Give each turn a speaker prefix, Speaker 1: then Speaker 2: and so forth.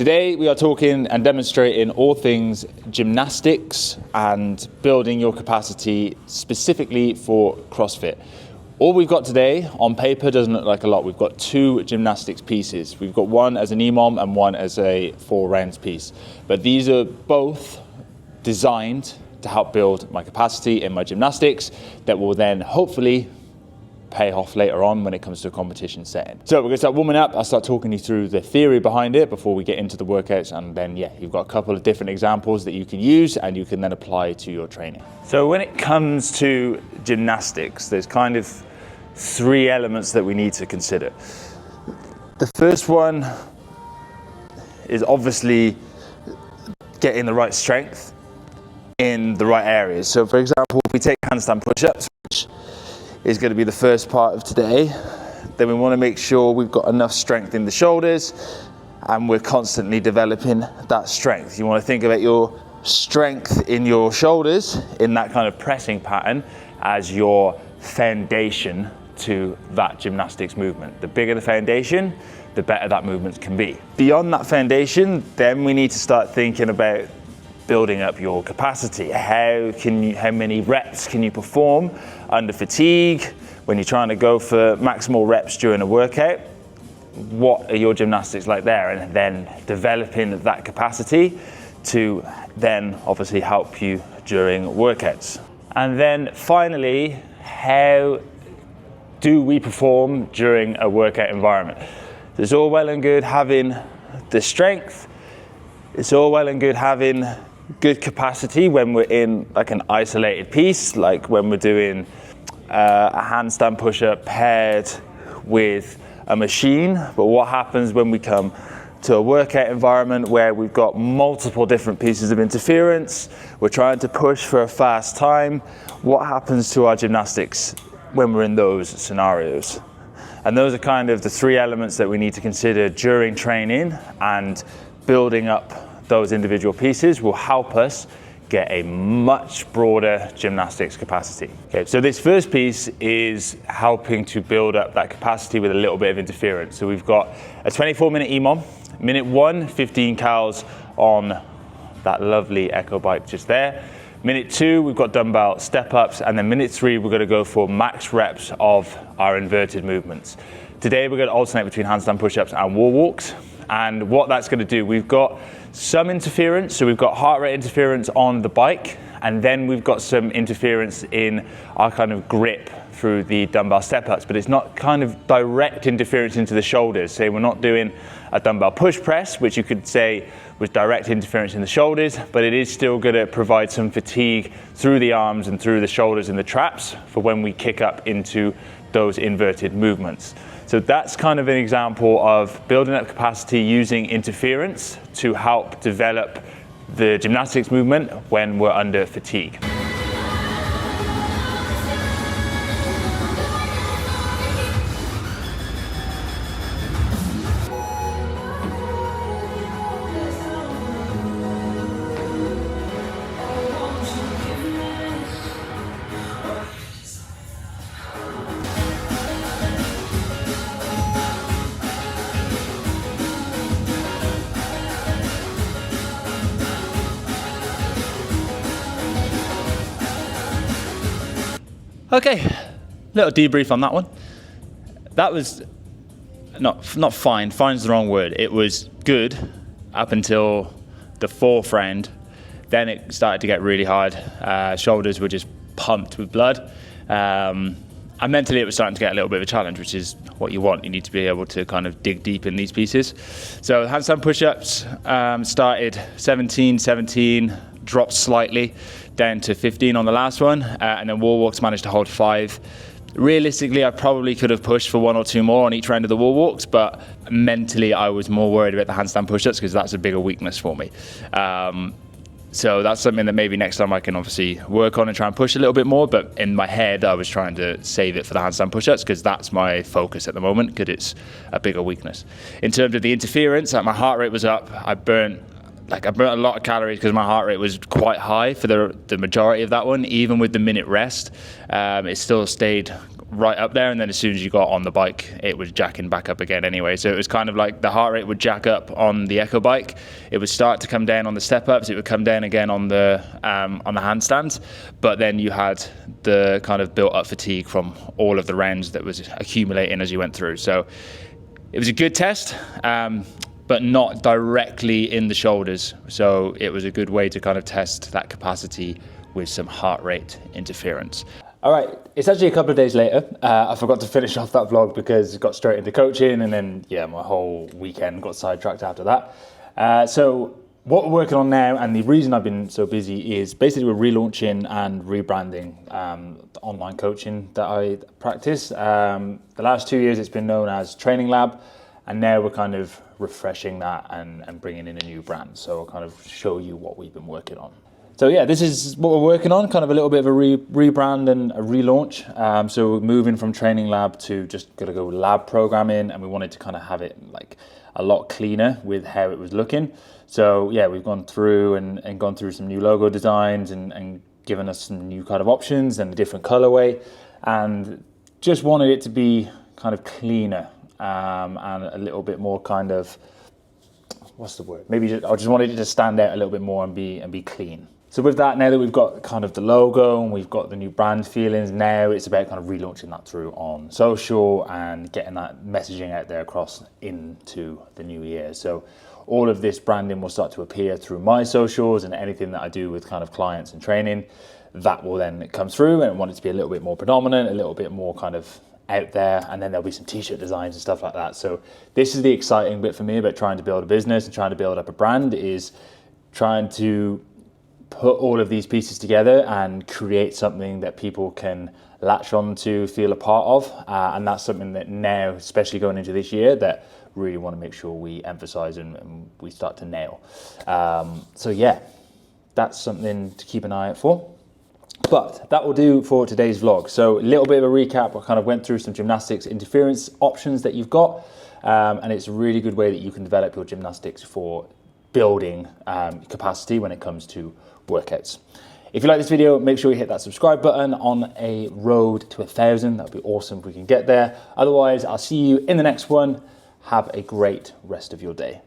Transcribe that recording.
Speaker 1: Today we are talking and demonstrating all things gymnastics and building your capacity specifically for CrossFit. All we've got today on paper doesn't look like a lot. We've got two gymnastics pieces. We've got one as an EMOM and one as a 4 rounds piece. But these are both designed to help build my capacity in my gymnastics that will then hopefully pay off later on when it comes to a competition setting. So we're going to start warming up. I'll start talking you through the theory behind it before we get into the workouts, and then you've got a couple of different examples that you can use and you can then apply to your training. So when it comes to gymnastics, there's kind of 3 elements that we need to consider. The first one is obviously getting the right strength in the right areas. So for example, if we take handstand push-ups, which is going to be the first part of today, then we want to make sure we've got enough strength in the shoulders and we're constantly developing that strength. You want to think about your strength in your shoulders in that kind of pressing pattern as your foundation to that gymnastics movement. The bigger the foundation, the better that movement can be. Beyond that foundation, then we need to start thinking about building up your capacity. How many reps can you perform under fatigue when you're trying to go for maximal reps during a workout? What are your gymnastics like there? And then developing that capacity to then obviously help you during workouts. And then finally, how do we perform during a workout environment? It's all well and good having the strength. It's all well and good having good capacity when we're in like an isolated piece, like when we're doing a handstand push-up paired with a machine. But what happens when we come to a workout environment where we've got multiple different pieces of interference, we're trying to push for a fast time? What happens to our gymnastics when we're in those scenarios? And those are kind of the 3 elements that we need to consider during training, and building up those individual pieces will help us get a much broader gymnastics capacity. Okay, so this first piece is helping to build up that capacity with a little bit of interference. So we've got a 24-minute EMOM, minute 1, 15 cals on that lovely Echo bike just there. Minute 2, we've got dumbbell step-ups, and then minute 3, we're going to go for max reps of our inverted movements. Today, we're going to alternate between handstand push-ups and wall walks, and what that's going to do, we've got some interference, so we've got heart rate interference on the bike, and then we've got some interference in our kind of grip through the dumbbell step-ups, but it's not kind of direct interference into the shoulders. So we're not doing a dumbbell push press, which you could say was direct interference in the shoulders, but it is still going to provide some fatigue through the arms and through the shoulders and the traps for when we kick up into those inverted movements. So that's kind of an example of building up capacity using interference to help develop the gymnastics movement when we're under fatigue. Okay, little debrief on that one. That was not fine. Fine's the wrong word. It was good up until the 4th round. Then it started to get really hard. Shoulders were just pumped with blood. And mentally it was starting to get a little bit of a challenge, which is what you want. You need to be able to kind of dig deep in these pieces. So handstand push-ups started 17, dropped slightly down to 15 on the last one, and then wall walks managed to hold 5. Realistically, I probably could have pushed for 1 or 2 more on each round of the wall walks, but mentally I was more worried about the handstand push-ups because that's a bigger weakness for me. So that's something that maybe next time I can obviously work on and try and push a little bit more, but in my head I was trying to save it for the handstand push-ups because that's my focus at the moment, because it's a bigger weakness. In terms of the interference, my heart rate was up. I burnt like I burnt a lot of calories because my heart rate was quite high for the majority of that one. Even with the minute rest, it still stayed right up there, and then as soon as you got on the bike, it was jacking back up again anyway. So it was kind of like the heart rate would jack up on the Echo bike, it would start to come down on the step ups, it would come down again on the handstands, but then you had the kind of built up fatigue from all of the rounds that was accumulating as you went through. So it was a good test, but not directly in the shoulders. So it was a good way to kind of test that capacity with some heart rate interference. All right, it's actually a couple of days later. I forgot to finish off that vlog because it got straight into coaching, and then my whole weekend got sidetracked after that. So what we're working on now, and the reason I've been so busy, is basically we're relaunching and rebranding the online coaching that I practice. The last 2 years it's been known as Training Lab, and now we're kind of refreshing that and bringing in a new brand. So I'll kind of show you what we've been working on. So yeah, this is what we're working on, kind of a little bit of a rebrand and a relaunch. So we're moving from Training Lab to just gonna go lab programming, and we wanted to kind of have it like a lot cleaner with how it was looking. So yeah, we've gone through and gone through some new logo designs and given us some new kind of options and a different colorway, and just wanted it to be kind of cleaner and a little bit more kind of, what's the word? Maybe I just wanted it to stand out a little bit more and be clean. So with that, now that we've got kind of the logo and we've got the new brand feelings, now it's about kind of relaunching that through on social and getting that messaging out there across into the new year. So all of this branding will start to appear through my socials, and anything that I do with kind of clients and training, that will then come through, and I want it to be a little bit more predominant, a little bit more kind of out there, and then there'll be some t-shirt designs and stuff like that. So this is the exciting bit for me about trying to build a business and trying to build up a brand, is trying to put all of these pieces together and create something that people can latch on to, feel a part of, and that's something that now, especially going into this year, that really want to make sure we emphasize and we start to nail. So yeah, that's something to keep an eye out for. But that will do for today's vlog. So a little bit of a recap. I kind of went through some gymnastics interference options that you've got, and it's a really good way that you can develop your gymnastics for building capacity when it comes to workouts. If you like this video, make sure you hit that subscribe button. On a road to 1,000, that would be awesome if we can get there. Otherwise, I'll see you in the next one. Have a great rest of your day.